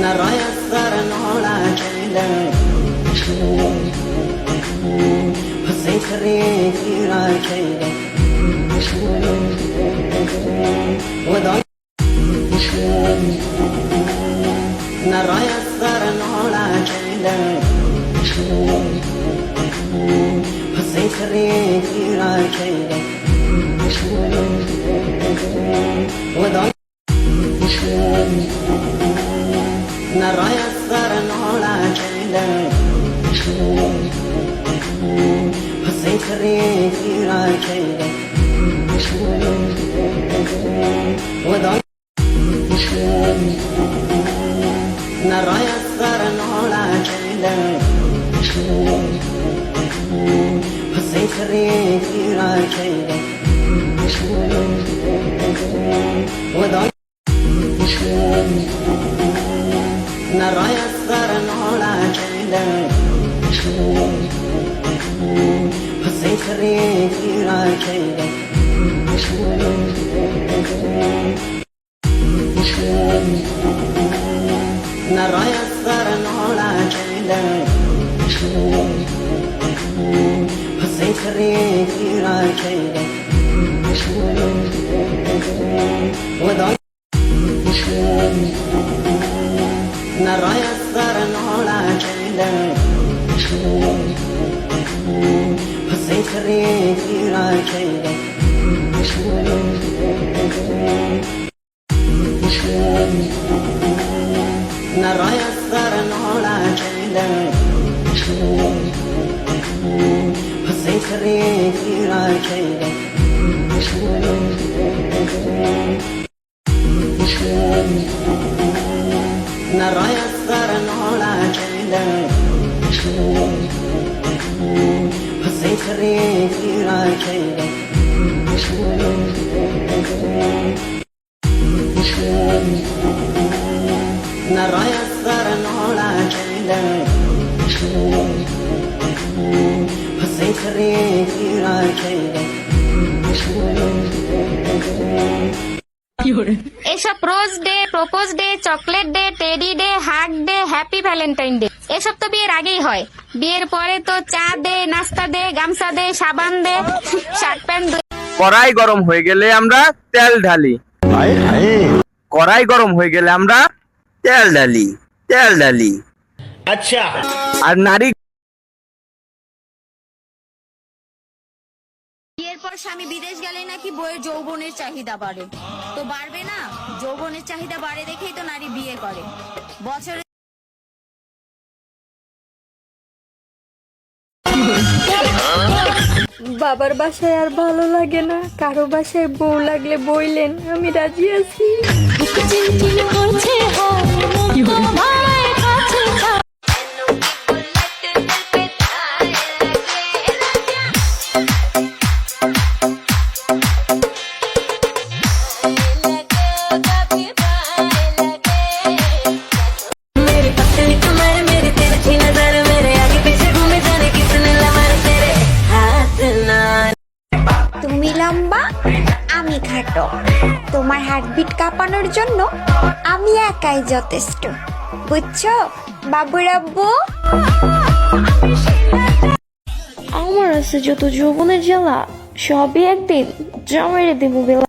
نريسر نولا جيلا حسين كريم كيرا جيلا وضعي نريسر نولا جيلا حسين كريم كيرا جيلا وضعي نريسر نولا جيلا حسين كريم كيرا جيلا وضعي نريسر نولا جيلا حسين كريم كيرا جيلا وضعي نريسر نولا جيلا حسين كريم كيرا جيلا نريسر نولا جيلا حسين كريم كيرا جيلا وضعي نريسر نولا جيلا حسين كريم كيرا جيلا نريسر نولا جيلا حسين كريم كيرا جيلا نريسر نولا جيلا حسين كريم كيرا جيلا نريسر نولا جيلا حسين كريم كيرا جيلا এসব rose day, propose day, chocolate day, teddy day, hug day, happy Valentine day এসব তো বিয়ের আগেই হয়। বিয়ের পরে তো চা দে, নাস্তা দে, গামছা দে, সাবান দে, শার্ট প্যান্ট দে। কড়াই গরম হয়ে গেলে আমরা তেল ঢালি। কড়াই গরম হয়ে গেলে আমরা তেল ঢালি। আচ্ছা। আর নারী বিয়ের পর স্বামী বিদেশ গেলে নাকি বইয়ের যৌবনের চাহিদা বাড়ে, তো বাড়বে না? যৌবনের চাহিদা বাড়ে দেখেই তো নারী বিয়ে করে। বছরে বাবার বাসায় আর ভালো লাগে না, কারো বাসায় বউ লাগলে বইলেন, আমি রাজি আছি। তুমি লম্বা, আমি খাটো, তোমার হার্টবিট কাঁপানোর জন্য আমি একাই যথেষ্ট, বুঝছো বাবুর আব্বু? আমার আছে যত যৌবনের জ্বালা, সবই একদিন জমেরে দেবো বেলা।